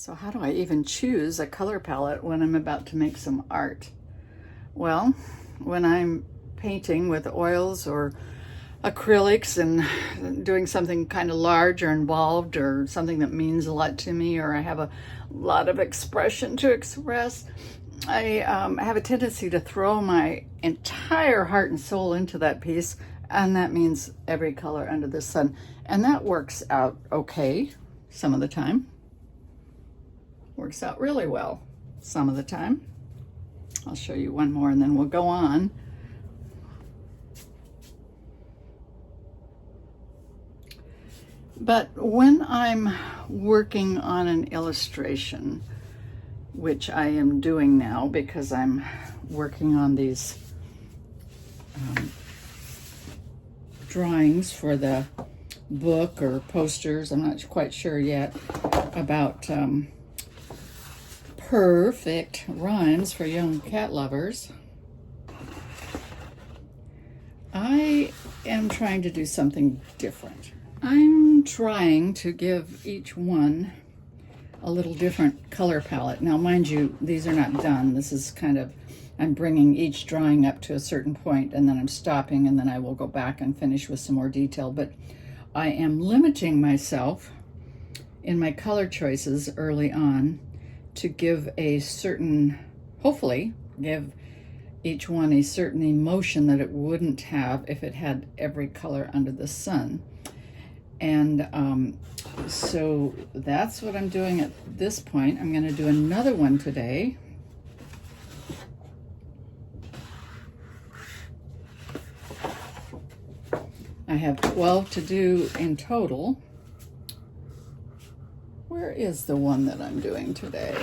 So how do I even choose a color palette when I'm about to make some art? Well, when I'm painting with oils or acrylics and doing something kind of large or involved or something that means a lot to me, or I have a lot of expression to express, I have a tendency to throw my entire heart and soul into that piece, and that means every color under the sun. And that works out okay some of the time. Works out really well some of the time. I'll show you one more and then we'll go on. But when I'm working on an illustration, which I am doing now because I'm working on these drawings for the book or posters, I'm not quite sure yet, about perfect rhymes for young cat lovers. I am trying to do something different. I'm trying to give each one a little different color palette. Now, mind you, these are not done. This is kind of, I'm bringing each drawing up to a certain point and then I'm stopping and then I will go back and finish with some more detail. But I am limiting myself in my color choices early on to give a certain, hopefully give each one a certain emotion that it wouldn't have if it had every color under the sun. And so that's what I'm doing at this point. I'm going to do another one today. I have 12 to do in total. Where is the one that I'm doing today?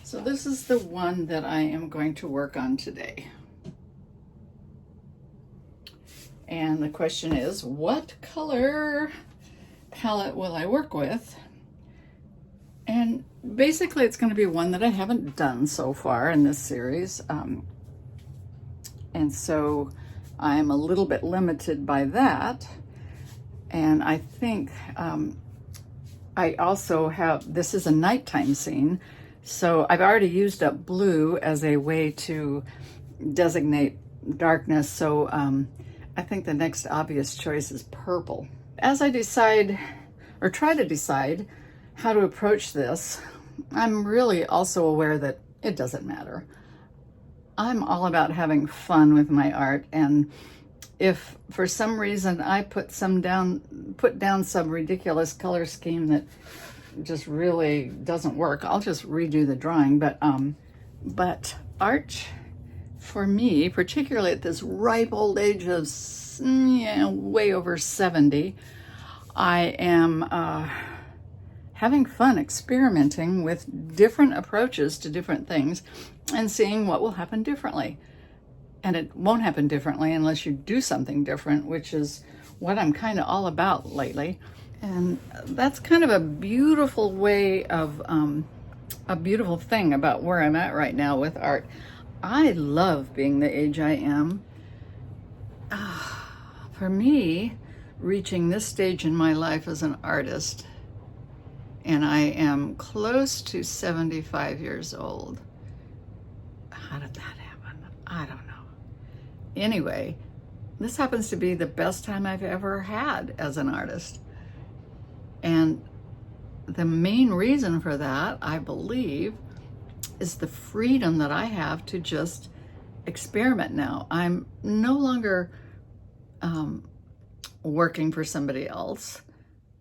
So this is the one that I am going to work on today. And the question is, what color palette will I work with? And basically it's going to be one that I haven't done so far in this series. And so I'm a little bit limited by that. And I think I also have, this is a nighttime scene, so I've already used up blue as a way to designate darkness. So I think the next obvious choice is purple. As I decide, or try to decide, how to approach this, I'm really also aware that it doesn't matter. I'm all about having fun with my art, and if for some reason I put down some ridiculous color scheme that just really doesn't work, I'll just redo the drawing. But art, for me, particularly at this ripe old age of way over 70, I am having fun experimenting with different approaches to different things and seeing what will happen differently. And it won't happen differently unless you do something different, which is what I'm kind of all about lately. And that's kind of a beautiful way of, a beautiful thing about where I'm at right now with art. I love being the age I am. For me, reaching this stage in my life as an artist, and I am close to 75 years old. How did that happen? I don't know. Anyway, this happens to be the best time I've ever had as an artist. And the main reason for that, I believe, is the freedom that I have to just experiment now. I'm no longer working for somebody else.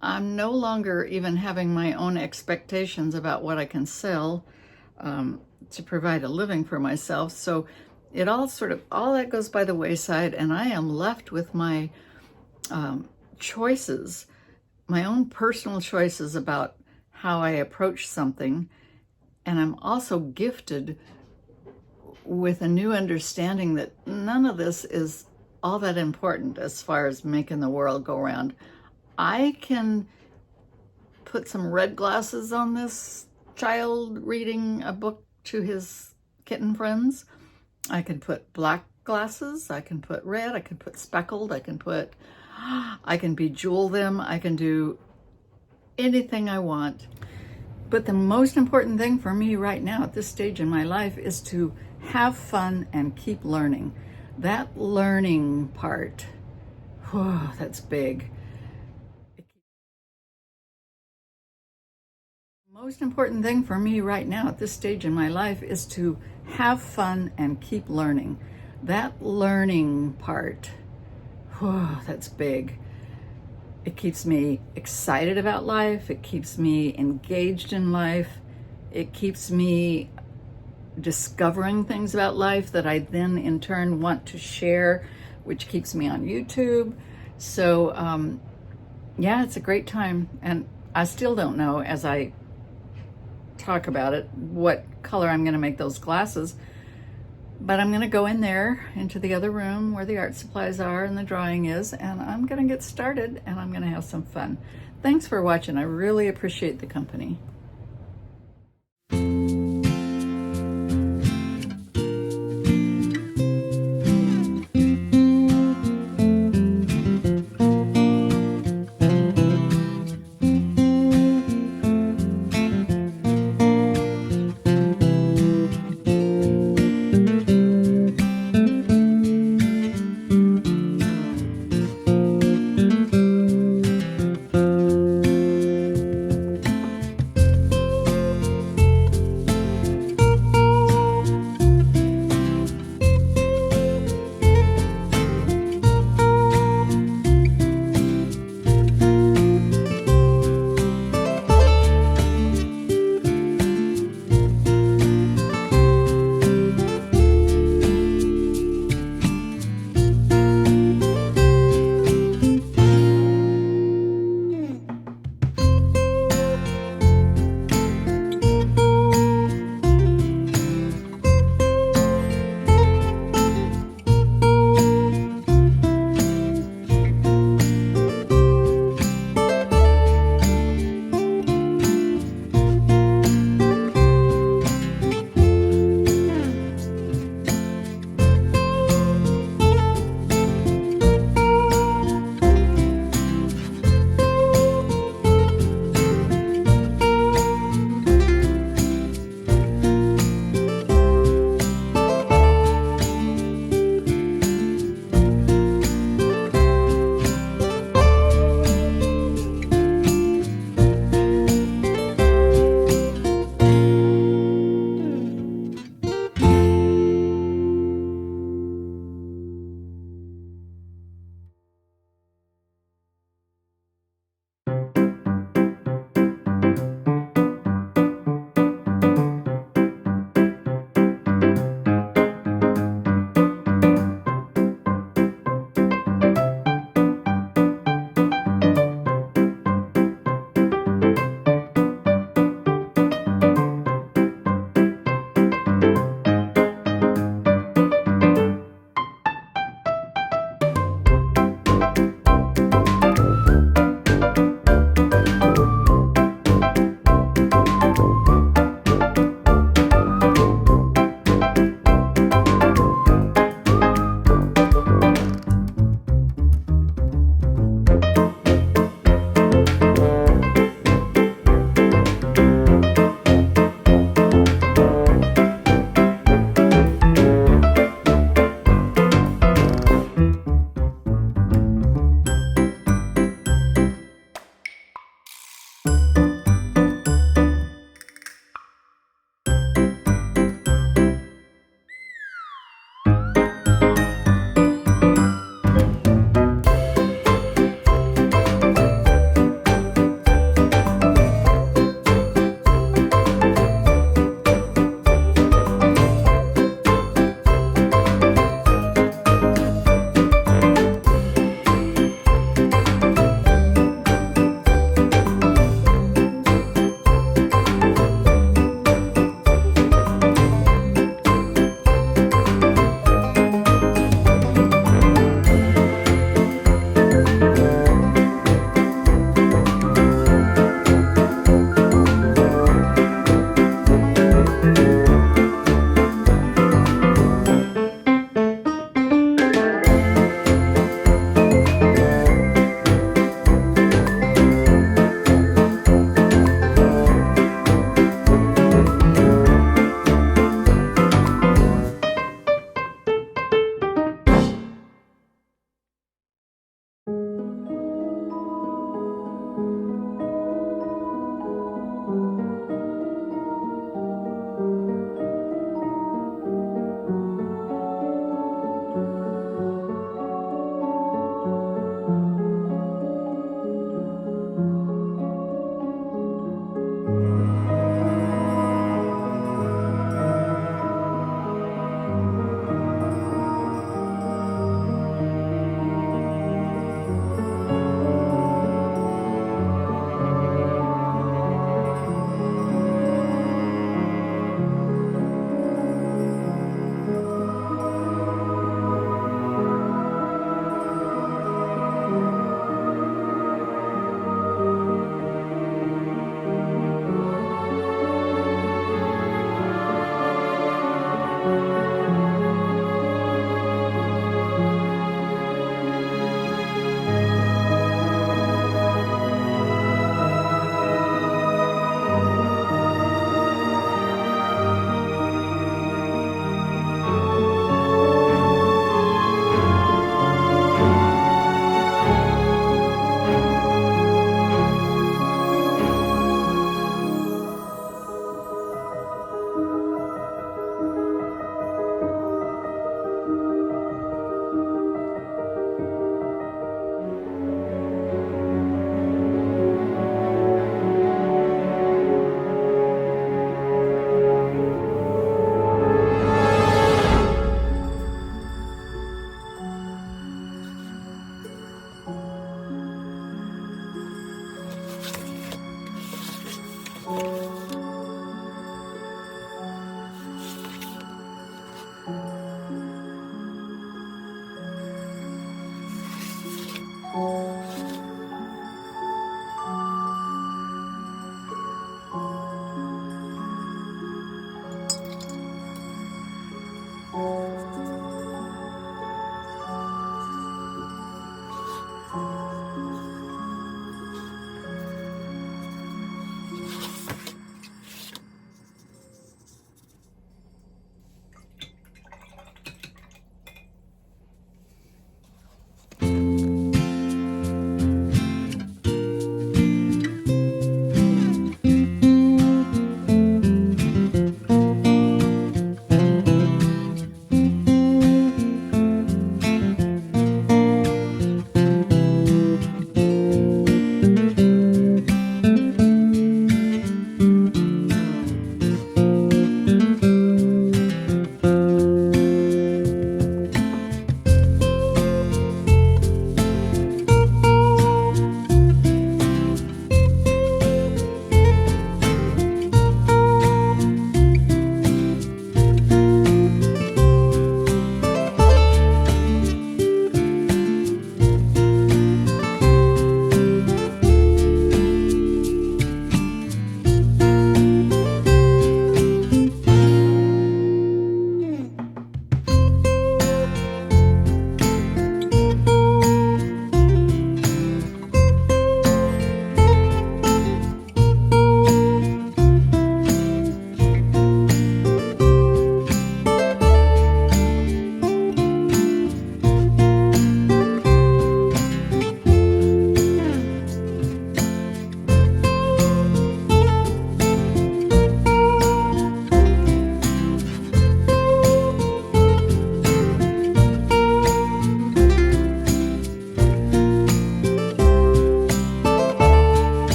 I'm no longer even having my own expectations about what I can sell to provide a living for myself. So it all that goes by the wayside, and I am left with my choices, my own personal choices about how I approach something. And I'm also gifted with a new understanding that none of this is all that important as far as making the world go round. I can put some red glasses on this child reading a book to his kitten friends. I can put black glasses, I can put red, I can put speckled, I can bejewel them, I can do anything I want. But the most important thing for me right now at this stage in my life is to have fun and keep learning. That learning part, whew, that's big. Most important thing for me right now at this stage in my life is to have fun and keep learning. That learning part, whew, that's big. It keeps me excited about life. It keeps me engaged in life. It keeps me discovering things about life that I then in turn want to share, which keeps me on YouTube. So yeah, it's a great time. And I still don't know, as I talk about it, what color I'm going to make those glasses, but I'm going to go in there into the other room where the art supplies are and the drawing is, and I'm going to get started and I'm going to have some fun. Thanks for watching. I really appreciate the company.